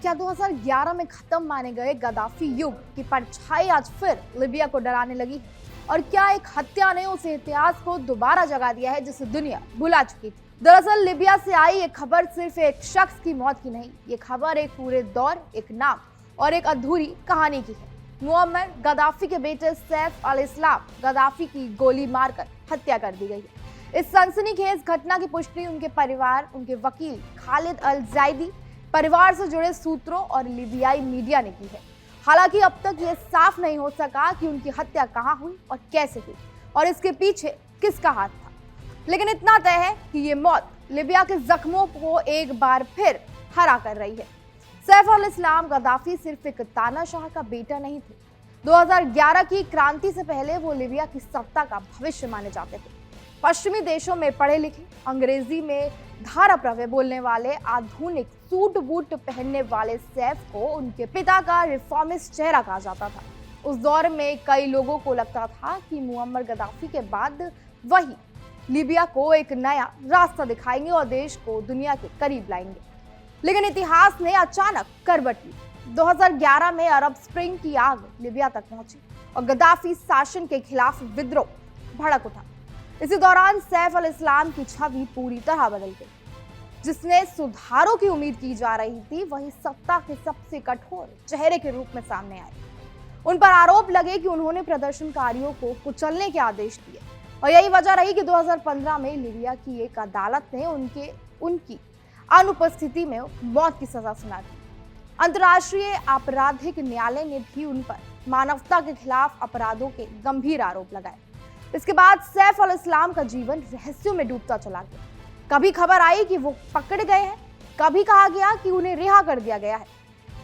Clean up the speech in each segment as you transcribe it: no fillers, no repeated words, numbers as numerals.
क्या 2011 में खत्म माने गए गद्दाफी युग की परछाई आज फिर लीबिया को डराने लगी? और क्या एक हत्या ने उस इतिहास को दोबारा जगा दिया है जिसे दुनिया भुला चुकी थी? दरअसल लीबिया से आई ये खबर सिर्फ एक शख्स की मौत की नहीं, ये खबर एक पूरे दौर, एक नाम और एक अधूरी कहानी की है। मुअम्मर गद्दाफी के बेटे सैफ अल इस्लाम गद्दाफी की गोली मारकर हत्या कर दी गई है। इस सनसनीखेज घटना की पुष्टि उनके परिवार, उनके वकील खालिद अल जायदी, परिवार से जुड़े सूत्रों और लीबियाई मीडिया ने की है। हालांकि अब तक ये साफ नहीं हो सका कि उनकी हत्या कहां हुई और कैसे हुई और इसके पीछे किसका हाथ था। लेकिन इतना तय है कि ये मौत लीबिया के जख्मों को एक बार फिर हरा कर रही है। सैफ अल इस्लाम गद्दाफी सिर्फ एक तानाशाह का बेटा नहीं थे। 2011 की क्रांति से पहले वो लीबिया की सत्ता का भविष्य माने जाते थे। पश्चिमी देशों में पढ़े लिखे, अंग्रेजी में धाराप्रवे बोलने वाले, आधुनिक सूट बूट पहनने वाले सैफ को उनके पिता का रिफॉर्मिस्ट चेहरा कहा जाता था। उस दौर में कई लोगों को लगता था कि मुअम्मर गद्दाफी के बाद वही लीबिया को एक नया रास्ता दिखाएंगे और देश को दुनिया के करीब लाएंगे। लेकिन इतिहास ने अचानक करवट ली। 2011 में अरब स्प्रिंग की आग लीबिया तक पहुंची और गद्दाफी शासन के खिलाफ विद्रोह भड़क उठा। इसी दौरान सैफ अल इस्लाम की छवि पूरी तरह बदल गई। जिसने सुधारों की उम्मीद की जा रही थी, वही सत्ता के सबसे कठोर चेहरे के रूप में सामने आए। उन पर आरोप लगे कि उन्होंने प्रदर्शनकारियों को कुचलने के आदेश दिए और यही वजह रही कि 2015 में लीबिया की एक अदालत ने उनकी अनुपस्थिति में मौत की सजा सुना दी। अंतर्राष्ट्रीय आपराधिक न्यायालय ने भी उन पर मानवता के खिलाफ अपराधों के गंभीर आरोप लगाए। इसके बाद सैफ अल इस्लाम का जीवन रहस्यों में डूबता चला गया। कभी खबर आई कि वो पकड़े गए हैं, कभी कहा गया कि उन्हें रिहा कर दिया गया है,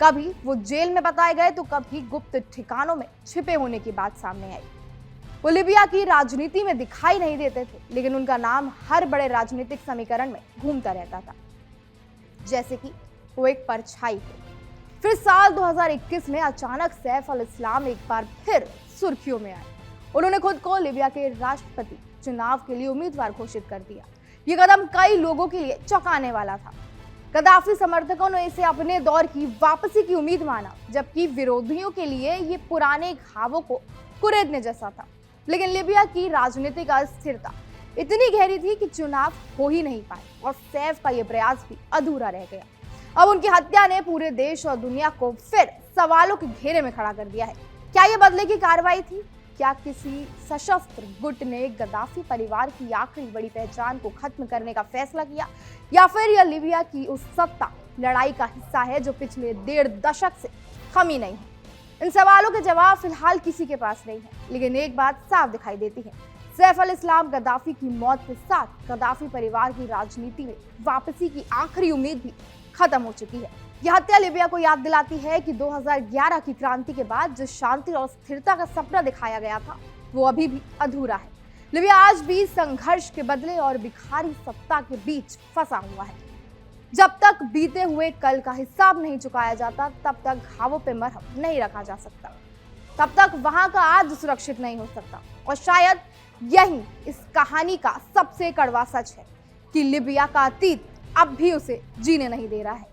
कभी वो जेल में बताए गए तो कभी गुप्त ठिकानों में छिपे होने की बात सामने आई। वो लीबिया की राजनीति में दिखाई नहीं देते थे, लेकिन उनका नाम हर बड़े राजनीतिक समीकरण में घूमता रहता था, जैसे कि वो एक परछाई थे। फिर साल 2021 में अचानक सैफ अल इस्लाम एक बार फिर सुर्खियों में आए। उन्होंने खुद को लीबिया के राष्ट्रपति चुनाव के लिए उम्मीदवार घोषित कर दिया। ये कदम कई लोगों के लिए चौंकाने वाला था। गद्दाफी समर्थकों ने इसे अपने दौर की वापसी की उम्मीद माना, जबकि विरोधियों के लिए ये पुराने घावों को कुरेदने जैसा था। लेकिन लीबिया की राजनीतिक अस्थिरता इतनी गहरी थी कि चुनाव हो ही नहीं पाए और सैफ का यह प्रयास भी अधूरा रह गया। अब उनकी हत्या ने पूरे देश और दुनिया को फिर सवालों के घेरे में खड़ा कर दिया है। क्या यह बदले की कार्रवाई थी? क्या किसी सशस्त्र गुट ने गद्दाफी परिवार की आखिरी बड़ी पहचान को खत्म करने का फैसला किया, या फिर यह लीबिया की उस सत्ता लड़ाई का हिस्सा है जो पिछले 1.5 दशक से थमी नहीं है? इन सवालों के जवाब फिलहाल किसी के पास नहीं है, लेकिन एक बात साफ दिखाई देती है, सैफ अल इस्लाम गद्दाफी की मौत के साथ गद्दाफी परिवार की राजनीति में वापसी की आखिरी उम्मीद भी खत्म हो चुकी है। यह हत्या लीबिया को याद दिलाती है कि 2011 की क्रांति के बाद जिस शांति और स्थिरता का सपना दिखाया गया था, वो अभी भी अधूरा है। लीबिया आज भी संघर्ष के बदले और भिखारी सत्ता के बीच फंसा हुआ है। जब तक बीते हुए कल का हिसाब नहीं चुकाया जाता, तब तक घावों पे मरहम नहीं रखा जा सकता, तब तक वहां का आज सुरक्षित नहीं हो सकता। और शायद यही इस कहानी का सबसे कड़वा सच है कि लीबिया का अतीत अब भी उसे जीने नहीं दे रहा है।